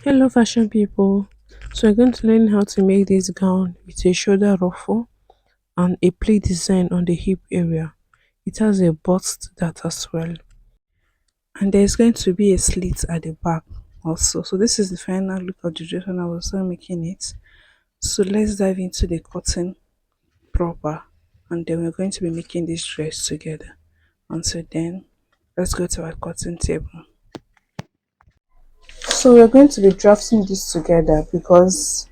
Hello fashion people, so we're going to learn how to make this gown with a shoulder ruffle and a pleat design on the hip area. It has a bust that as well, and there's going to be a slit at the back also. So this is the final look of the dress when I was done making it. So let's dive into the cutting proper, and then we're going to be making this dress together. Until then, let's go to our cutting table. So we're going to be drafting this together because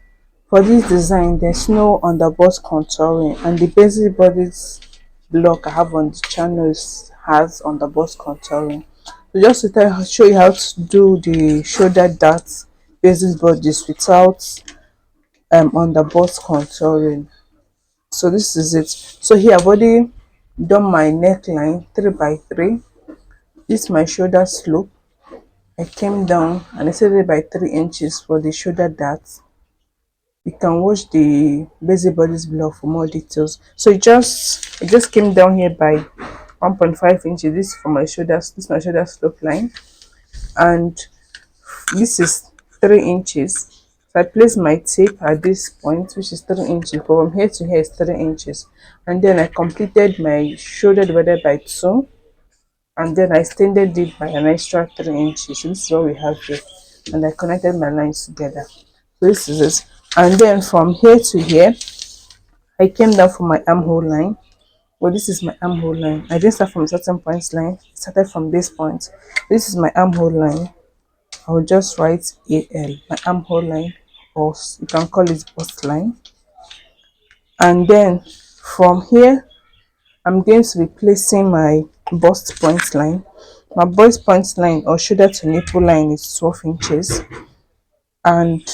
for this design there's no underbust contouring, and the basic bodice block I have on the channels has underbust contouring. So just to show you how to do the shoulder dart basic bodice without underbust contouring. So this is it. So here I've already done my neckline 3 by 3. This is my shoulder slope. I came down and I set it by 3 inches for the shoulder dart. You can watch the basic bodice blog for more details. So it just came down here by 1.5 inches. This is for my shoulders. This is my shoulder slope line, and this is 3 inches. So I place my tape at this point, which is 3 inches. From here to here is 3 inches, and then I completed my shoulder divided by 2, and then I extended it by an extra 3 inches. So this is what we have here, and I connected my lines together. So this is it, and then from here to here I came down for my armhole line. Well, this is my armhole line. I didn't start from a certain point line, started from this point. This is my armhole line. I will just write AL, my armhole line, or you can call it bust line. And then from here I'm going to be placing my bust point line. My bust point line or shoulder to nipple line is 12 inches, and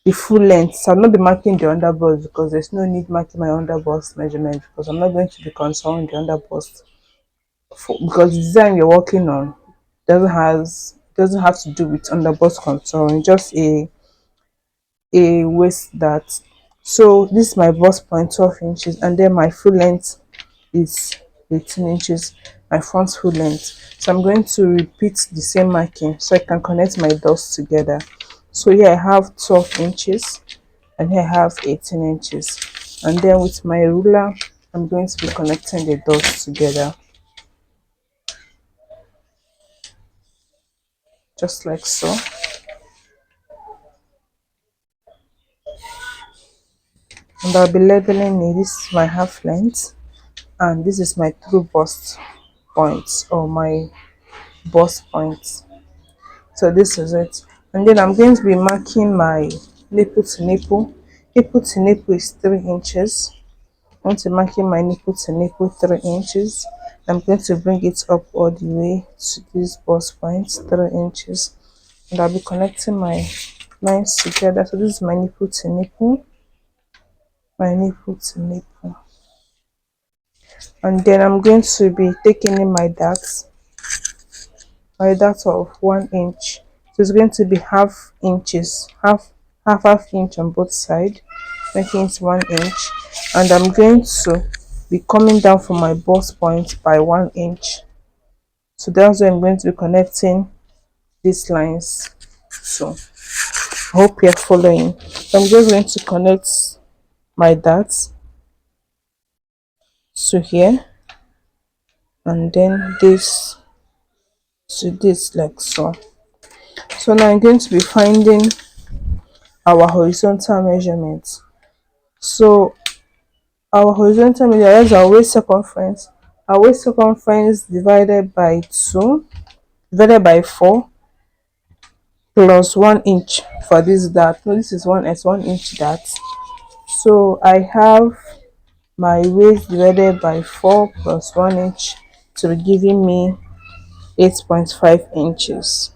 the full length. So I'll not be marking the underbust because there's no need marking my underbust measurement, because I'm not going to be concerned with the underbust because the design you're working on doesn't have to do with underbust contouring, just a waist that. So this is my bust point 12 inches, and then my full length is 18 inches, my front full length. So I'm going to repeat the same marking so I can connect my dots together. So here I have 12 inches and here I have 18 inches, and then with my ruler I'm going to be connecting the dots together just like so. And I'll be labeling it. This is my half length and this is my true bust point or my bust point. So this is it, and then I'm going to be marking my nipple to nipple. Nipple to nipple is 3 inches. I'm going to marking my nipple to nipple 3 inches. I'm going to bring it up all the way to this bust point 3 inches, and I'll be connecting my lines together. So this is my nipple to nipple, my nipple to nipple, and then I'm going to be taking in my darts by that of 1 inch. So it's going to be half inches, half inch on both sides, making it 1 inch. And I'm going to be coming down from my bust point by 1 inch. So that's where I'm going to be connecting these lines. So I hope you're following. So I'm just going to connect my darts to here, and then this to this like so. So now I'm going to be finding our horizontal measurements. So our horizontal measurement is our waist circumference. Our waist circumference divided by 2 divided by 4 plus 1 inch for this dart. No, this is 1 inch dart. So I have my waist divided by 4 plus 1 inch to be giving me 8.5 inches.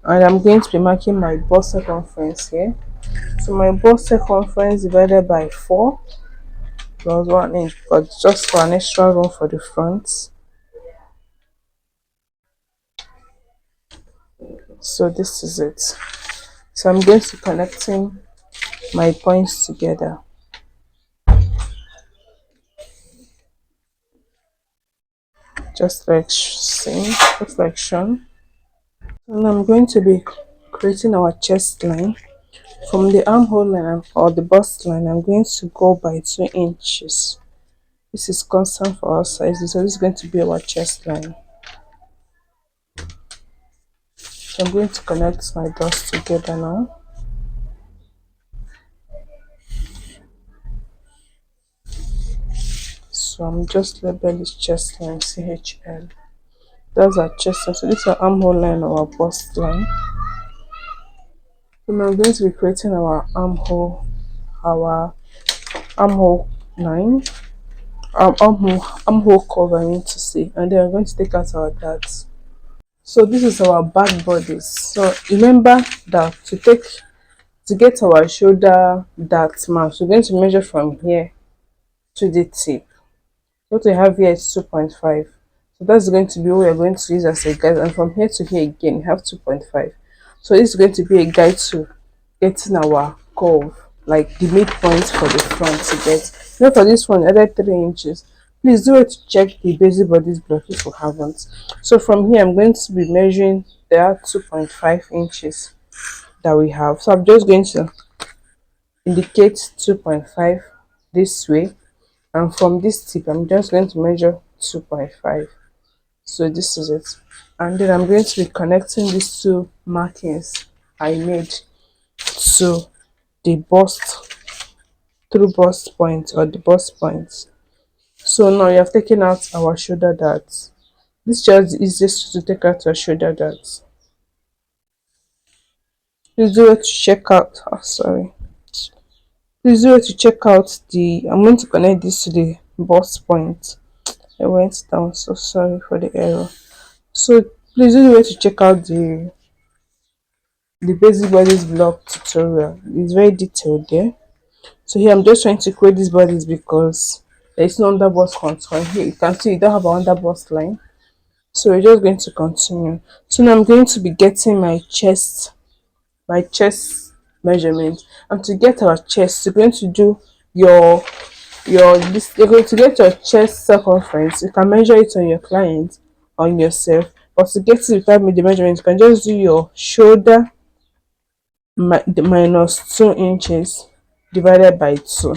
And I'm going to be marking my bust circumference here. So my bust circumference divided by 4 plus 1 inch, but just for an extra room for the front. So this is it. So I'm going to be connecting my points together. just like same, just like shown. And I'm going to be creating our chest line. From the armhole line or the bust line, I'm going to go by 2 inches. This is constant for our sizes, so this is going to be our chest line. So I'm going to connect my dots together now. So I'm just label this chest line CHL. That's our chest line. So this is our armhole line or our bust line. So now I'm going to be creating our armhole line, armhole curve I mean to say, and then I'm going to take out our darts. So this is our back bodice. So remember that to get our shoulder dart mark, we're going to measure from here to the tip. What we have here is 2.5. So that's going to be what we're going to use as a guide. And from here to here again, you have 2.5. So this is going to be a guide to getting our curve, like the midpoint for the front to get. Now for this one, added 3 inches. Please do it to check the basic bodice block if you haven't. So from here, I'm going to be measuring the 2.5 inches that we have. So I'm just going to indicate 2.5 this way, and from this tip I'm just going to measure 2.5. So this is it, and then I'm going to be connecting these two markings I made to the bust, through bust point or the bust point. So now you have taken out our shoulder darts. This is just the easiest to take out our shoulder darts. Please do it to check out, please do it to check out the, I'm going to connect this to the bust point. I went down, so sorry for the error. So please do the way to check out the basic bodies block tutorial. It's very detailed there. So here I'm just trying to create these bodies because there is no under bust contour. Here you can see you don't have an under bust line. So we're just going to continue. So now I'm going to be getting my chest measurement. And to get our chest, you're going to do this, you're going to get your chest circumference. You can measure it on your client, on yourself, but to get it without the measurement, you can just do your shoulder minus 2 inches divided by 2.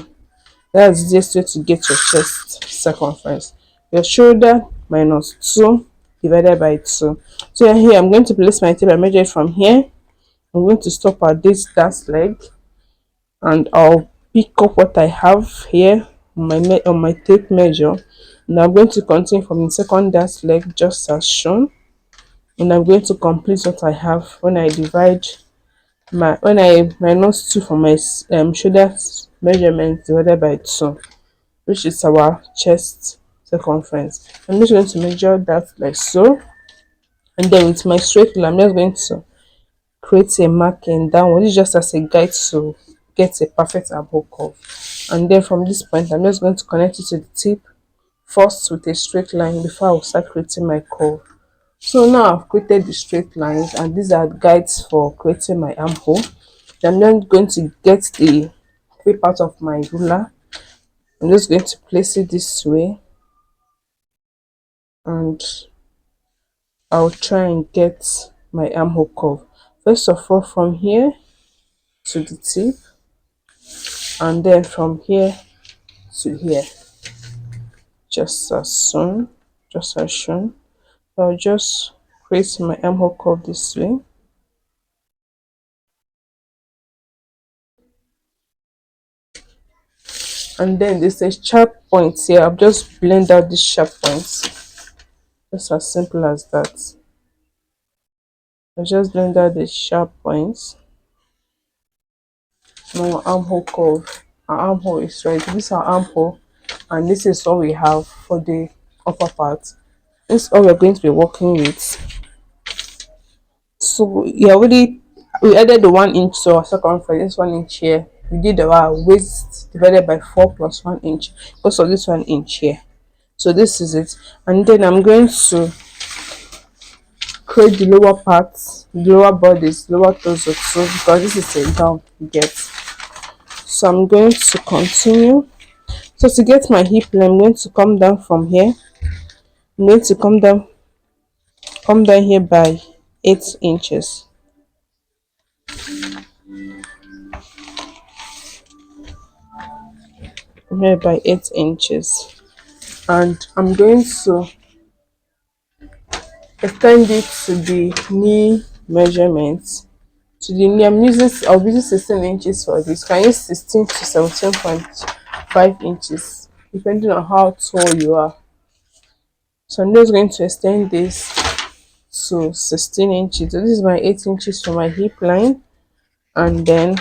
That's the easiest way to get your chest circumference. Your shoulder minus 2 divided by 2. So here I'm going to place my tape and measure it from here. I'm going to stop at this last leg, and I'll pick up what I have here on my tape measure. And I'm going to continue from the second last leg just as shown, and I'm going to complete what I have when I divide when I minus 2 from my shoulder measurement divided by 2, which is our chest circumference. I'm just going to measure that like so, and then with my straight line I'm just going to create a marking downward. This is just as a guide to get a perfect armhole curve. And then from this point I'm just going to connect it to the tip first with a straight line before I will start creating my curve. So now I've created the straight lines, and these are guides for creating my armhole. I'm then going to get the tip out of my ruler. I'm just going to place it this way, and I'll try and get my armhole curve. First of all, from here to the tip, and then from here to here, just as shown. So I'll just create my armhole curve this way. And then there's a sharp point here. I'll just blend out these sharp points, just as simple as that. I just blend out the sharp points. Now our armhole curve, our armhole is right. This is our armhole, and this is what we have for the upper part. This is all we're going to be working with. So we added the 1 inch to our circumference. This 1 inch here, we did our waist divided by 4 plus 1 inch because of this 1 inch here. So this is it, and then I'm going to create the lower parts, the lower bodies, lower torso too, because this is a gown you get. So I'm going to continue. So to get my hip line, I'm going to come down from here I'm going to come down here by 8 inches. Here by 8 inches, and I'm going to extend it to the knee measurement. To the knee, I'll be using 16 inches for this. Can use 16 to 17.5 inches, depending on how tall you are. So I'm just going to extend this to 16 inches. So this is my 8 inches for my hip line, and then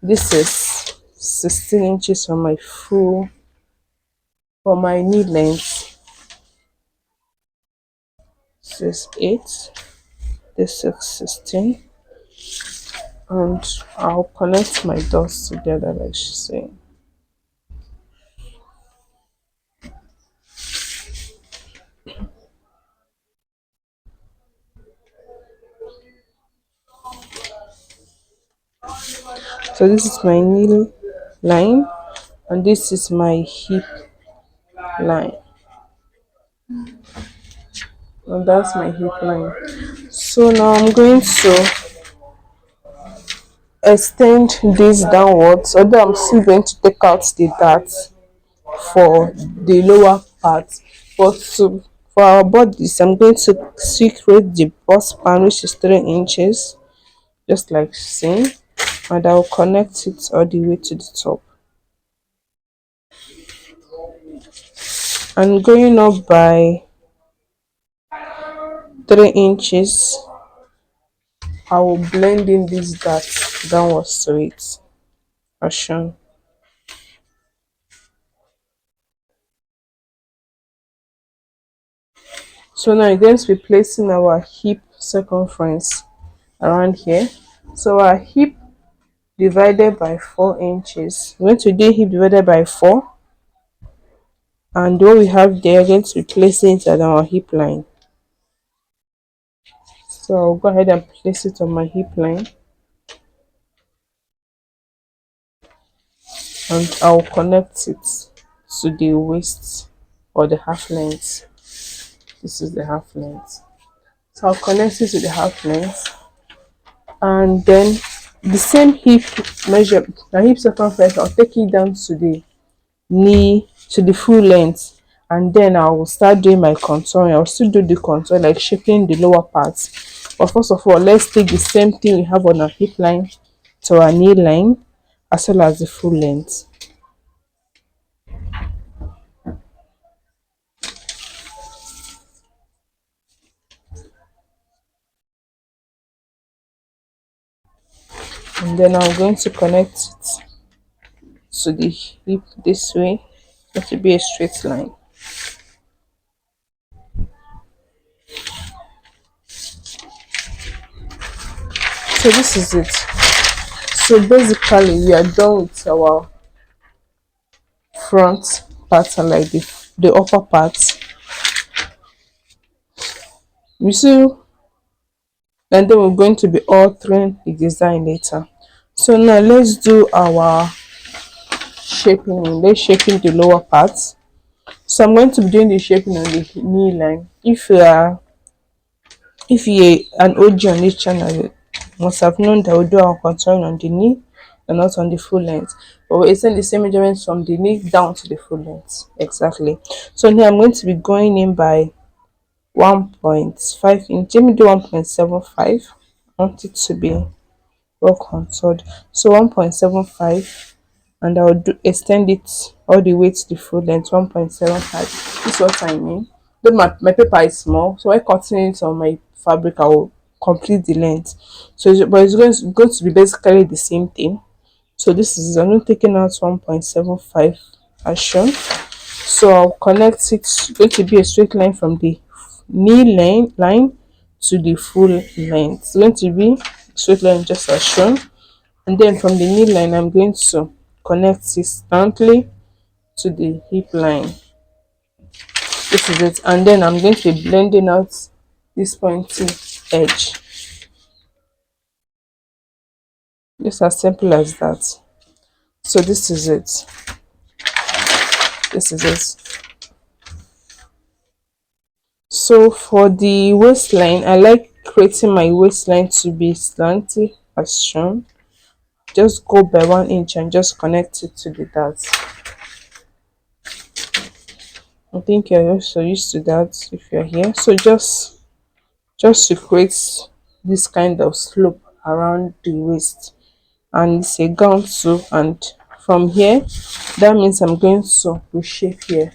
this is 16 inches for my knee length. This is 8, this is 16, and I'll connect my dots together like she's saying. So this is my knee line, and this is my hip line, and that's my hip line. So now I'm going to extend this downwards, although I'm still going to take out the dart for the lower part, but for our bodies I'm going to secret the bust span, which is 3 inches, just like seen, and I'll connect it all the way to the top. And going up by 3 inches, I will blend in this dart downwards to it as shown. So now we're going to be placing our hip circumference around here. So our hip divided by 4 inches, we're going to do hip divided by 4, and what we have there, we're going to be placing it at our hip line. So I'll go ahead and place it on my hip line, and I'll connect it to the waist or the half length. This is the half length. So I'll connect it to the half length, and then the same hip measure, the hip circumference, I'll take it down to the knee, to the full length, and then I will start doing my contouring. I'll still do the contour, like shaping the lower parts. But first of all, let's take the same thing we have on our hip line to our knee line, as well as the full length. And then I'm going to connect it to the hip this way. It will be a straight line. So this is it. So basically we are done with our front part, and like the upper part. You see, and then we're going to be altering the design later. So now let's do our shaping. Let's shaping the lower parts. So I'm going to be doing the shaping on the knee line. If you're an OG on this channel, you must have known that we do our contouring on the knee and not on the full length, but we're using the same measurements from the knee down to the full length exactly. So here I'm going to be going in by 1.5 inch. Let me do 1.75. I want it to be well contoured, so 1.75, and I'll extend it all the way to the full length. 1.75. This is what I mean. Then my paper is small, so when cutting it on my fabric I will complete the length. So but it's going to be basically the same thing. So this is, I'm not taking out 1.75 as shown. So I'll connect it. It's going to be a straight line from the knee line to the full length. It's going to be straight line just as shown, and then from the knee line I'm going to connect it instantly to the hip line. This is it, and then I'm going to be blending out this pointy edge, just as simple as that. So this is it. This is it. So for the waistline, I like creating my waistline to be slanty as shown. Just go by 1 inch and just connect it to the dart. I think you're also used to that if you're here. So just to create this kind of slope around the waist, and it's a gown too. And from here, that means I'm going to reshape here,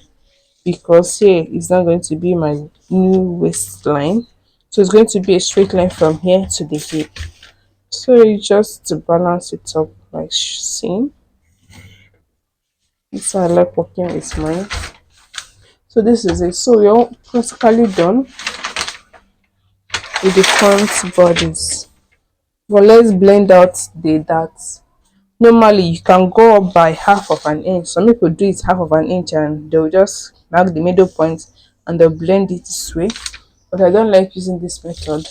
because here is not going to be my new waistline, so it's going to be a straight line from here to the hip. So you just to balance it up like seen. So I like working with mine. So this is it. So we're practically done with the front bodies. But let's blend out the darts. Normally you can go up by half of an inch. Some people do it half of an inch and they'll just mark the middle point and they'll blend it this way. But I don't like using this method.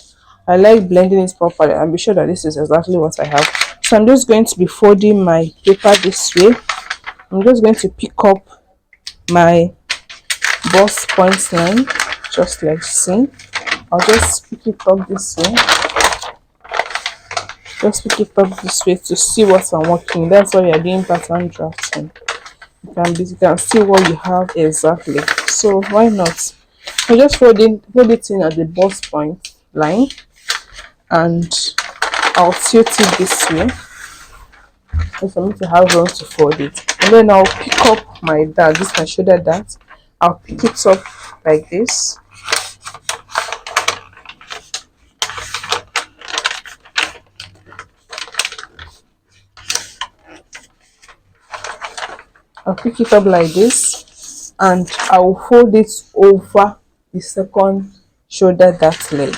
I like blending it properly and be sure that this is exactly what I have. So I'm just going to be folding my paper this way. I'm just going to pick up my bust point line just like seen. I'll just pick it up this way. Just pick it up this way to see what I'm working. That's why you're doing pattern drafting. You can see what you have exactly. So why not? I just fold it in at the bust point line, and I'll tilt it this way for me to have room to fold it. And then I'll pick up my dart. This is my shoulder dart. I'll pick it up like this. I'll pick it up like this, and I will fold it over the second shoulder dart leg,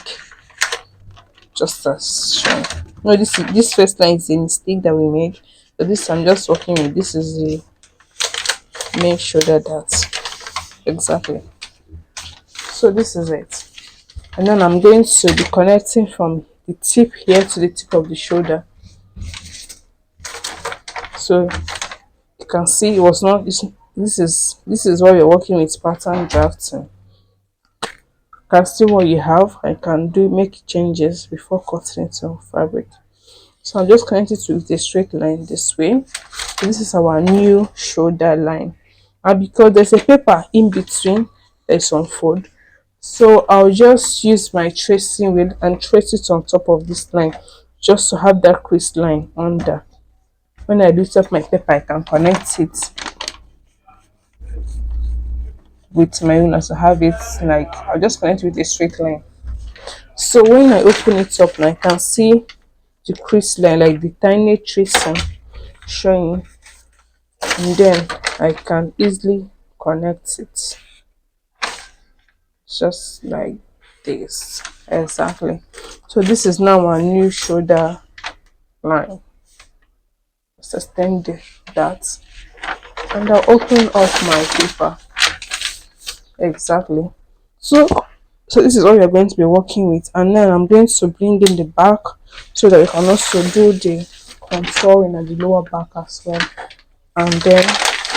just as shown. No, this first line is a mistake that we made. So this I'm just working with. This is the main shoulder dart. Exactly. So this is it. And then I'm going to be connecting from the tip here to the tip of the shoulder. So you can see it was not this is what you're working with pattern drafting. You can see what you have. I can make changes before cutting it on fabric. So I'm just connecting to with a straight line this way. So this is our new shoulder line, and because there's a paper in between, there's some fold, so I'll just use my tracing wheel and trace it on top of this line, just to have that crease line under. When I lift up my paper, I can connect it with my ruler to have it like, I'll just connect it with a straight line. So when I open it up now, I can see the crease line, like the tiny tracing showing, and then I can easily connect it just like this. Exactly. So this is now our new shoulder line. Let's extend that, and I'll open up my paper. Exactly. So this is all you're going to be working with, and then I'm going to bring in the back so that we can also do the contouring at the lower back as well, and then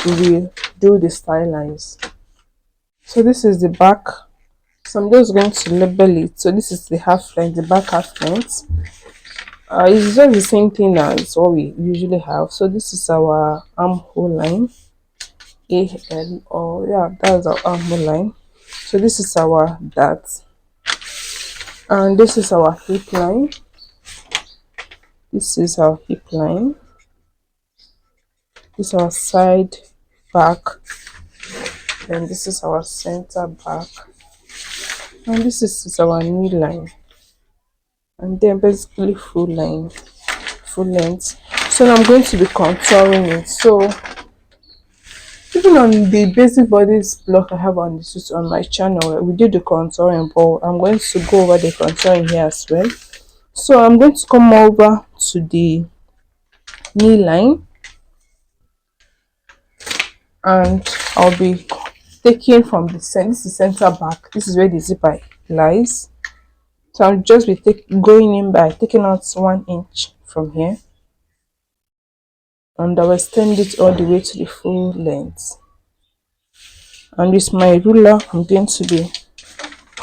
we will do the stylines. So this is the back. So I'm just going to label it. So this is the half length, the back half length. It's just the same thing as what we usually have. So this is our armhole line. Yeah, that's our armhole line. So this is our dart, and this is our hip line. This is our hip line. This is our side back. Then this is our center back, and this is our knee line, and then basically full line, full length. So now I'm going to be contouring it. So even on the basic bodice block I have on this on my channel, we did the contouring, but I'm going to go over the contouring here as well. So I'm going to come over to the knee line, and I'll be taking from the center. This is center back. This is where the zipper lies. So I'll just be going in by taking out 1 inch from here, and I'll extend it all the way to the full length. And with my ruler, I'm going to be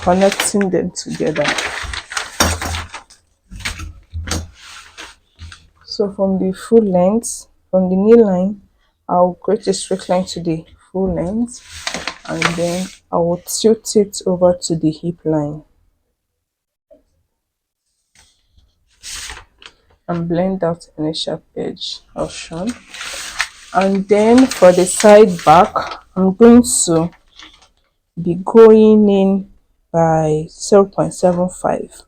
connecting them together. So from the full length, from the knee line, I'll create a straight line to the full length, and then I will tilt it over to the hip line and blend out any sharp edge I've shown. And then for the side back, I'm going to be going in by 0.75.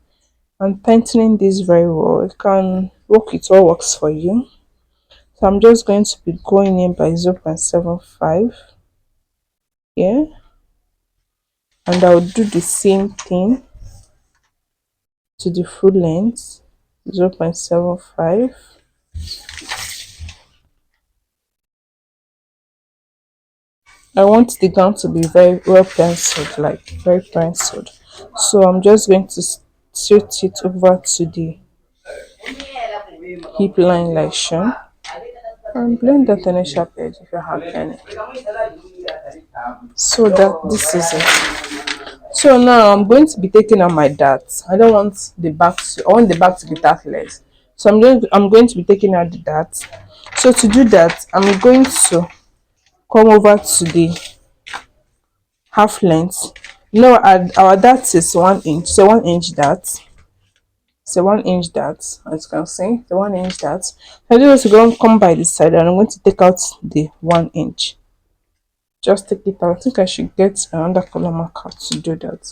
I'm tightening this very well. You can work it, what works for you. So I'm just going to be going in by 0.75 here, and I'll do the same thing to the full length, 0.75. I want the gown to be very well penciled, like very penciled. So I'm just going to tilt it over to the hip line like shown, and blend out any sharp edge if you have any. So that this is it. So now I'm going to be taking out my darts. I don't want the back to, I want the back to be dartless. So I'm going to be taking out the darts. So to do that, I'm going to come over to the half length. You know, our dart is 1 inch, so 1 inch dart. So 1 inch dart, as you can see, the 1 inch dart. So I'm just going to come by this side, and I'm going to take out the 1 inch. Just take it out. I think I should get another color marker to do that.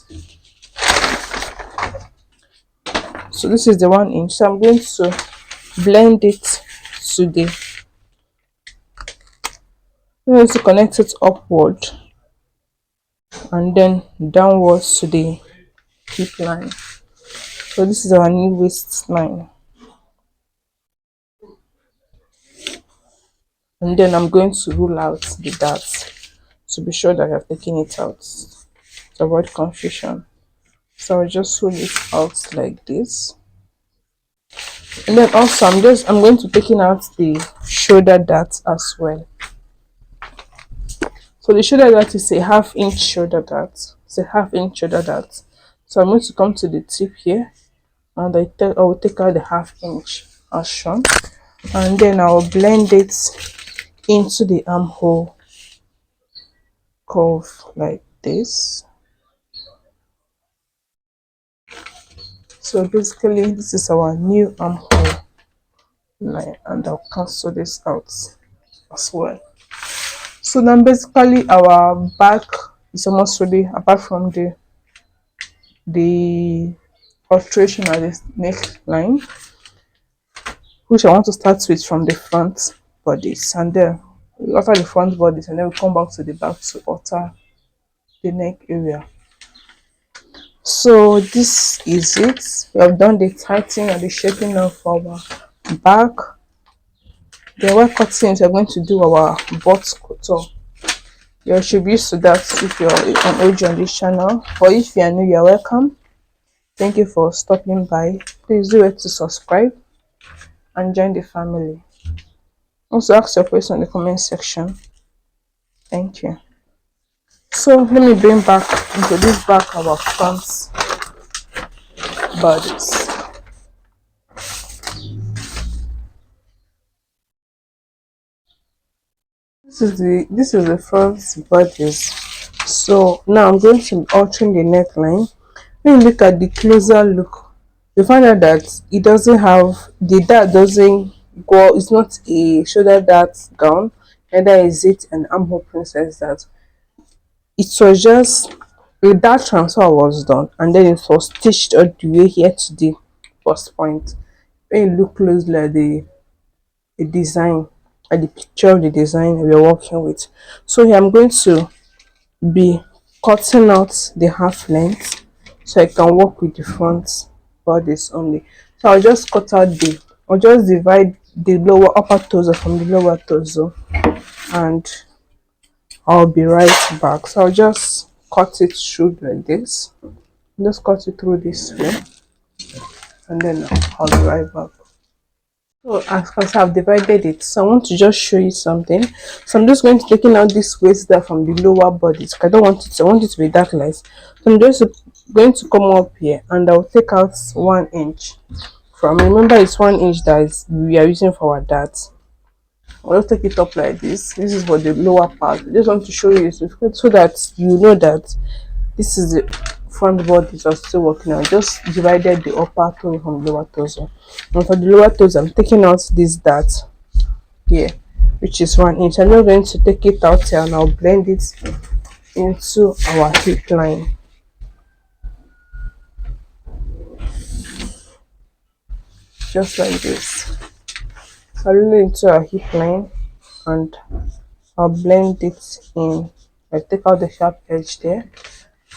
So this is the 1 inch. So I'm going to blend it to the, I'm going to connect it upward and then downwards to the hip line. So this is our new waistline. And then I'm going to rule out the darts to be sure that I have taken it out to avoid confusion. So I'll just roll it out like this. And then also I'm going to taking out the shoulder dart as well. So the shoulder dart is a half-inch shoulder dart. It's a half-inch shoulder dart. So I'm going to come to the tip here, and I will take out the half-inch as shown, and then I will blend it into the armhole curve like this. So basically this is our new armhole line, and I'll cancel this out as well. So then basically our back is almost ready, apart from the alteration at the neckline, which I want to start with from the front bodice, and then after the front bodice, and then we come back to the back to alter the neck area. So this is it. We have done the tightening and the shaping of our back. Then while cutting it, we're going to do our butt couture. You should be used to that if you're an OG on this channel, or if you are new, you're welcome. Thank you for stopping by. Please do it to subscribe and join the family. Also ask your question in the comment section. Thank you. So let me bring back into this back our front bodice. This is the front bodice. So now I'm going to be altering the neckline. When you look at the closer look, you find out that it doesn't have the dart, doesn't go, it's not a shoulder dart gown, neither is it an armhole princess dart. It was just a dart transfer was done, and then it was stitched all the way here to the first point. When you look closely at the design, at the picture of the design we're working with. So here I'm going to be cutting out the half length so I can work with the front bodice only. So I'll just cut out I'll just divide the lower upper torso from the lower torso, and I'll be right back. So I'll just cut it through like this. Just cut it through this way, and then I'll be right back. So as I've divided it, so I want to just show you something. So I'm just going to taking out this waist there from the lower body. I don't want it, I want it to be dark light. So I'm just going to come up here and I'll take out 1 inch from, remember it's 1 inch that is we are using for our dart. I'll just take it up like this. This is for the lower part. I just want to show you so that you know that this is the front body I'm still working on. Just divided the upper torso from lower torso. And for the lower torso, I'm taking out this dart here, which is 1 inch. I'm not going to take it out here and I'll blend it into our hip line. Just like this. So I'll blend it into our hip line and I'll blend it in. I take out the sharp edge there,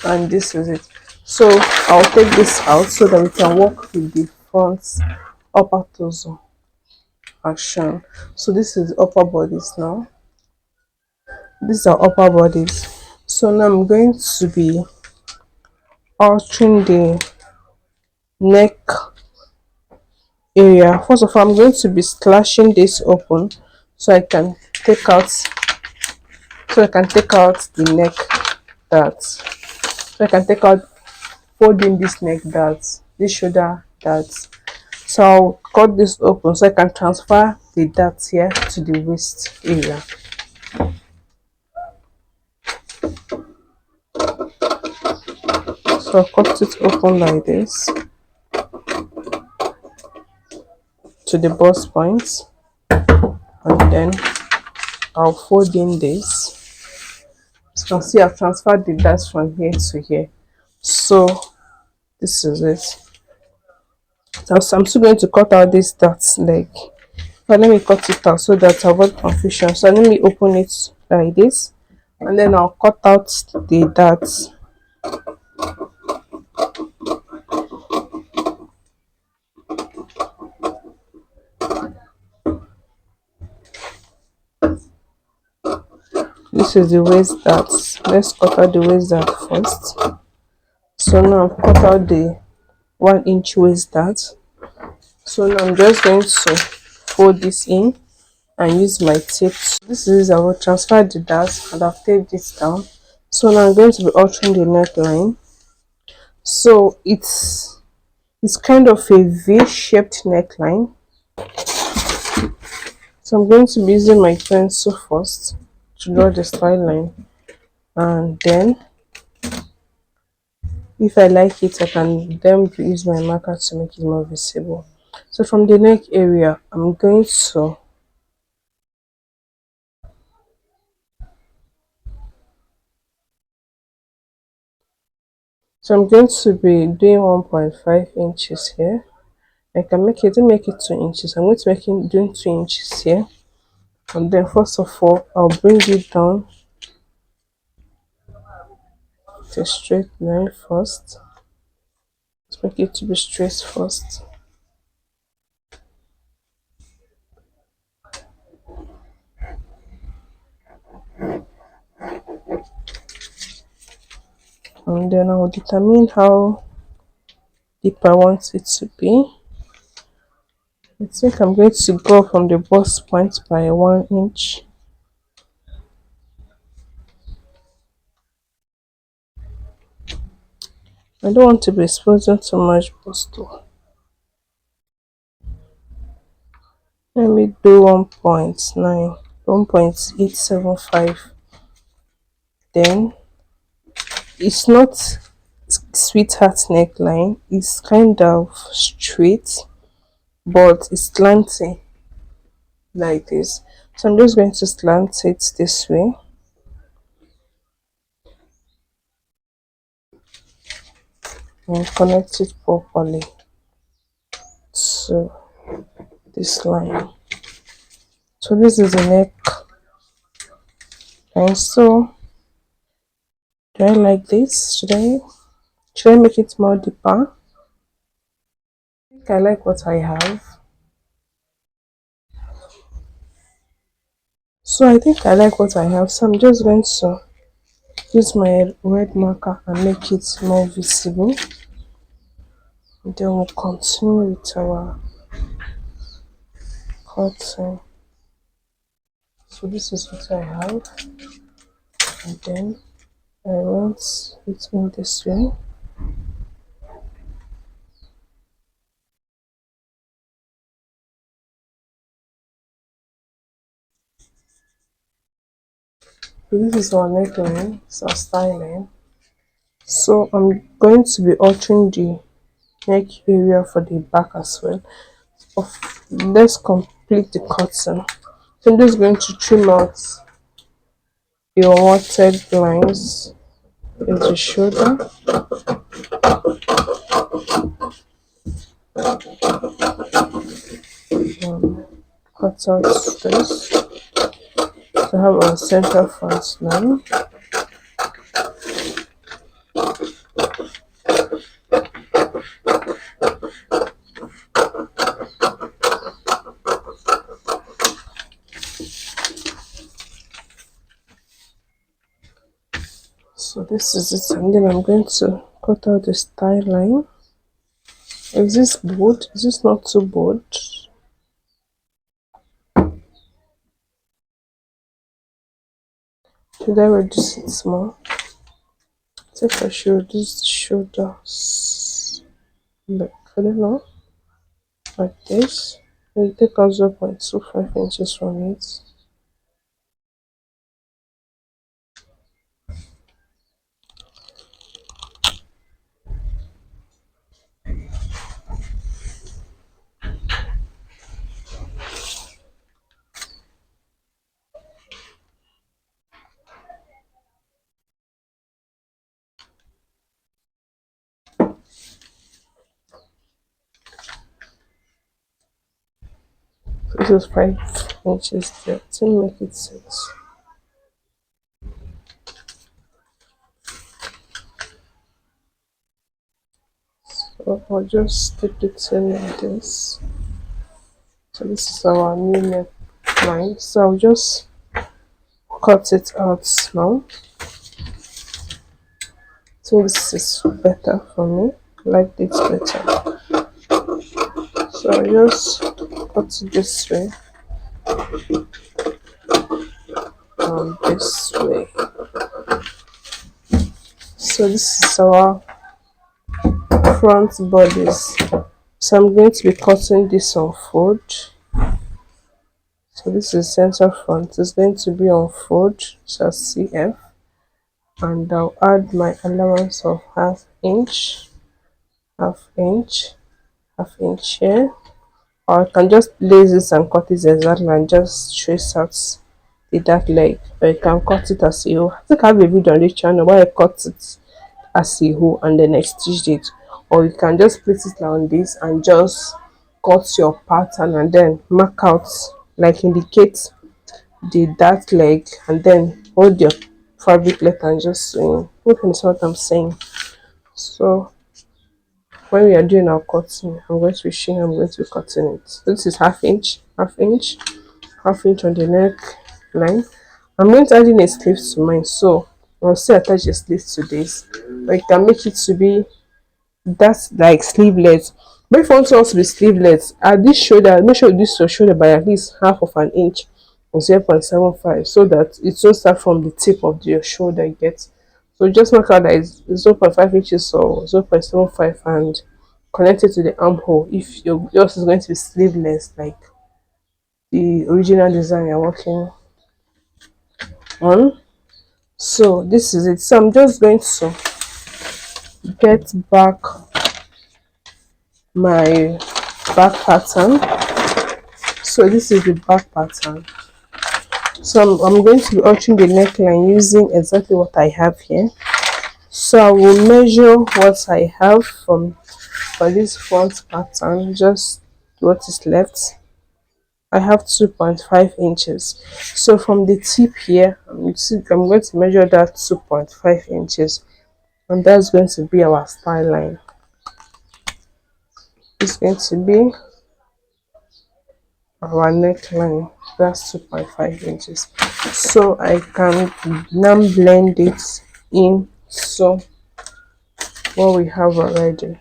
and this is it. So I'll take this out so that we can work with the front upper torso as shown. So this is upper bodies now. These are upper bodies. So now I'm going to be altering the neck area. First of all, I'm going to be slashing this open so I can take out the neck darts. So I can take out folding this neck darts, this shoulder darts. So I'll cut this open so I can transfer the darts here to the waist area. So I'll cut it open like this to the bust points, and then I'll fold in this. As you can see, I've transferred the darts from here to here. So this is it. So I'm still going to cut out this darts leg. But let me cut it out so that I avoid confusion. So let me open it like this, and then I'll cut out the darts. This is the waist dart. Let's cut out the waist dart first. So now I've cut out the 1 inch waist dart. So now I'm just going to fold this in and use my tape. This is, I will transfer the darts and I've taped this down. So now I'm going to be altering the neckline. So it's kind of a V-shaped neckline. So I'm going to be using my pencil first to draw the style line, and then if I like it I can then use my marker to make it more visible. So from the neck area I'm going to be doing 1.5 inches here. I can make it 2 inches. I'm going to make it doing 2 inches here, and then first of all I'll bring it down to a straight line first. Let's make it to be straight first. And then I will determine how deep I want it to be. I think I'm going to go from the bust point by 1 inch. I don't want to be exposing too much bust though. Let me do 1.9, 1.875. Then it's not sweetheart neckline, it's kind of straight but it's slanty like this. So I'm just going to slant it this way and connect it properly to this line. So this is the neck line. So do I like this? Should I make it more deeper? I think I like what I have. So I think I like what I have. So I'm just going to use my red marker and make it more visible. And then we'll continue with our cutting. So this is what I have, and then I want it in this way. This is our neckline, it's our styling. So I'm going to be altering the neck area for the back as well. Let's complete the cutting. So I'm just going to trim out the unwanted lines in the shoulder. Cut out this to have our center front line. So this is it, and then I'm going to cut out the style line. Is this bold? Is this not too bold? Should I reduce it small? I think I should reduce the shoulders. Like, I don't know, like this. We take out 0.25 inches from it. This is 5 inches there to make it 6. So I'll just take it in like this. So this is our new neckline. So I'll just cut it out now. So this is better for me. I like this better. So I'll just cut it this way and this way. So this is our front bodice. So I'm going to be cutting this on fold. So this is center front. It's going to be on fold, so CF, and I'll add my allowance of half inch, half inch, half inch here. Or I can just place this and cut it exactly and just trace out the dark leg. Or you can cut it as a whole. I think I have a video on this channel where I cut it as a whole and then I stitched it. Or you can just place it on this and just cut your pattern and then mark out, like indicate the dark leg, and then hold your fabric length and just swing. You can see what I'm saying. So when we are doing our cutting, I'm going to be showing, I'm going to be cutting it. So this is half inch, half inch, half inch on the neck line. I'm going to add in a sleeve to mine, so I'll still attach a sleeve to this, but you can make it to be that's like sleeveless. But if you want to also be sleeveless, at this shoulder, make sure you reduce your shoulder by at least half of an inch or 0.75, so that it will start from the tip of your shoulder, you get. So just mark out that it's 0.5 inches or 0.75 and connect it to the armhole if yours is going to be sleeveless, like the original design you're working on. So this is it. So I'm just going to get back my back pattern. So this is the back pattern. So I'm going to be altering the neckline using exactly what I have here. So I will measure what I have from for this front pattern, just what is left. I have 2.5 inches. So from the tip here, I'm going to measure that 2.5 inches, and that's going to be our style line. It's going to be our neckline. That's 2.5 inches. So I can now blend it in, so what we have already.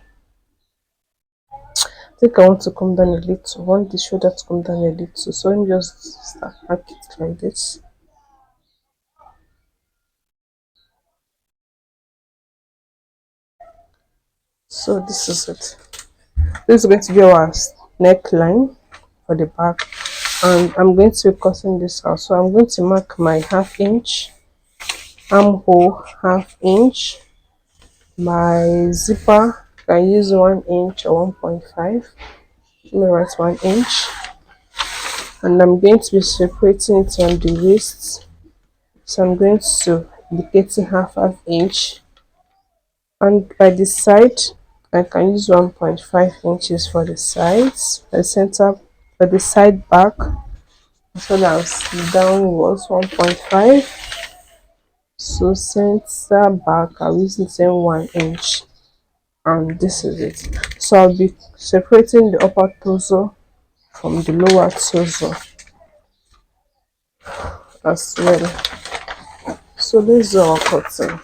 I think I want to come down a little. I want the shoulder to come down a little, so let me just start back it like this. So this is it. This is going to be our neckline for the back, and I'm going to be cutting this out. So I'm going to mark my half inch armhole 1/2 inch. My zipper can use 1 inch or 1.5. Let me write 1 inch. And I'm going to be separating it on the waist. So I'm going to indicating half inch. And by the side, I can use 1.5 inches for the sides, the center, for the side back, so that's down was 1.5. So center back, I'll use the same 1 inch, and this is it. So I'll be separating the upper torso from the lower torso as well. So this is our cutting.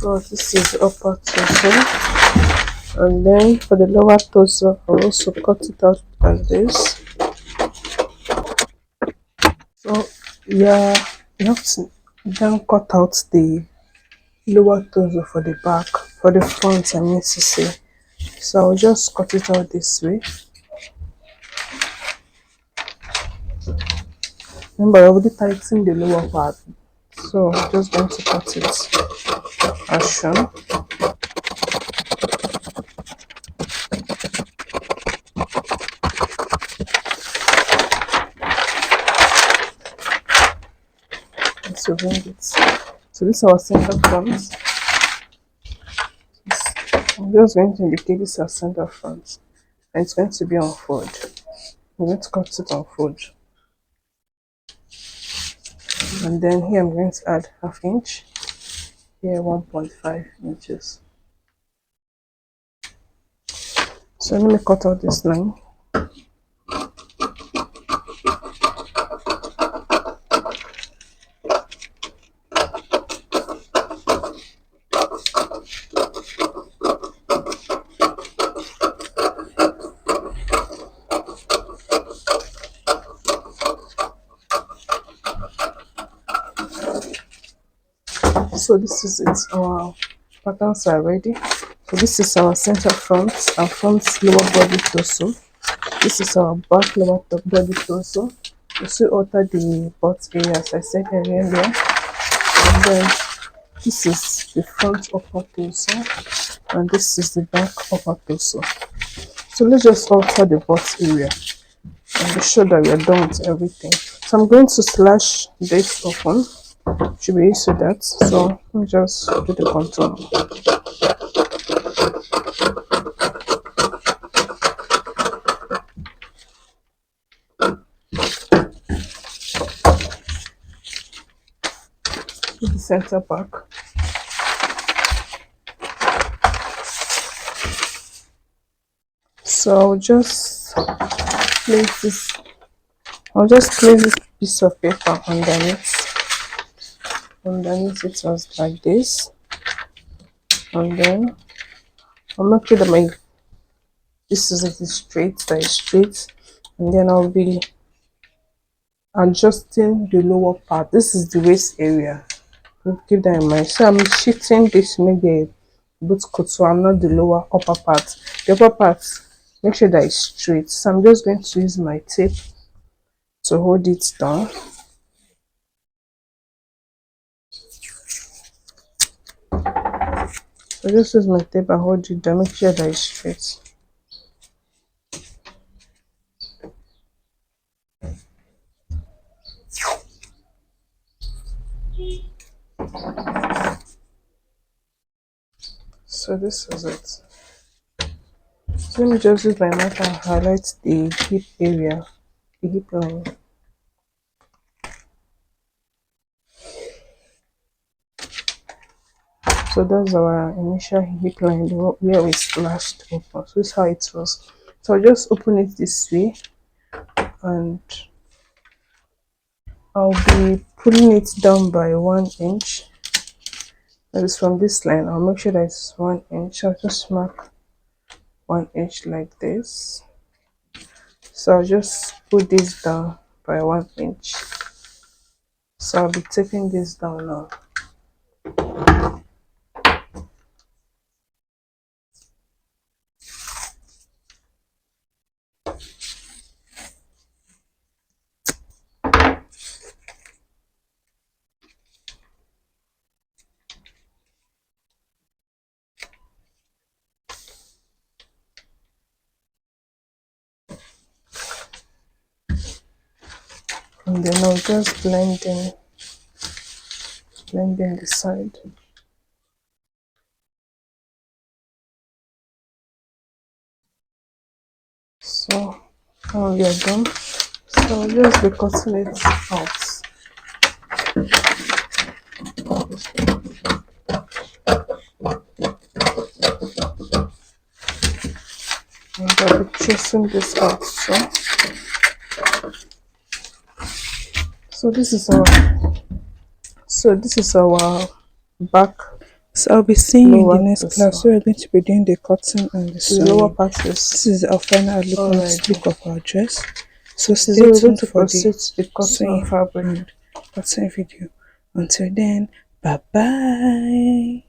So this is the upper torso, and then for the lower torso I'll also cut it out like this. So yeah, you have to then cut out the lower torso for the back, for the front I mean to say. So I'll just cut it out this way. Remember, I already tightened the lower part, so I'm just going to cut it as shown. So bring it. So this is our center front. I'm just going to indicate this as center front, and it's going to be on fold. I'm going to cut it on fold, and then here I'm going to add 1/2 inch. Here 1.5 inches. So let me cut out this line. So this is it. Our patterns are ready. So this is our center front and front lower body torso. This is our back lower top body torso. We still alter the butt area as I said earlier. And then this is the front upper torso, and this is the back upper torso. So let's just alter the butt area and be sure that we are done with everything. So I'm going to slash this open. Should be used to that. So let me just do the contour. The center back. So I'll just place this. I'll just place this piece of paper underneath. Underneath it was like this, and then I'll make sure that my this is straight, that is straight, and then I'll be adjusting the lower part. This is the waist area. Keep that in mind. So I'm shifting this to make the boot cut, so I'm not the lower upper part. The upper part, make sure that it's straight. So I'm just going to use my tape to hold it down. So just use my tape and hold it down. Make sure that it's straight. So this is it. So let me just use my marker and highlight the hip area, the hip line. So that's our initial hip line where we slashed open. So this is how it was. So I'll just open it this way, and I'll be pulling it down by 1 inch. That is from this line. I'll make sure that it's 1 inch. I'll just mark 1 inch like this. So I'll just put this down by 1 inch. So I'll be taking this down now. And then I'll just blend in the side. So now we are done. So I'll just be cutting it out. And I'll be tracing this out. So this is our back. So I'll be seeing you in the next piece. class. So we're going to be doing the cutting and the The lower sewing. part is This is our final look of our dress. So stay we're going tuned to for proceed the to the cutting sewing of fabric. and cutting video. Until then, bye bye.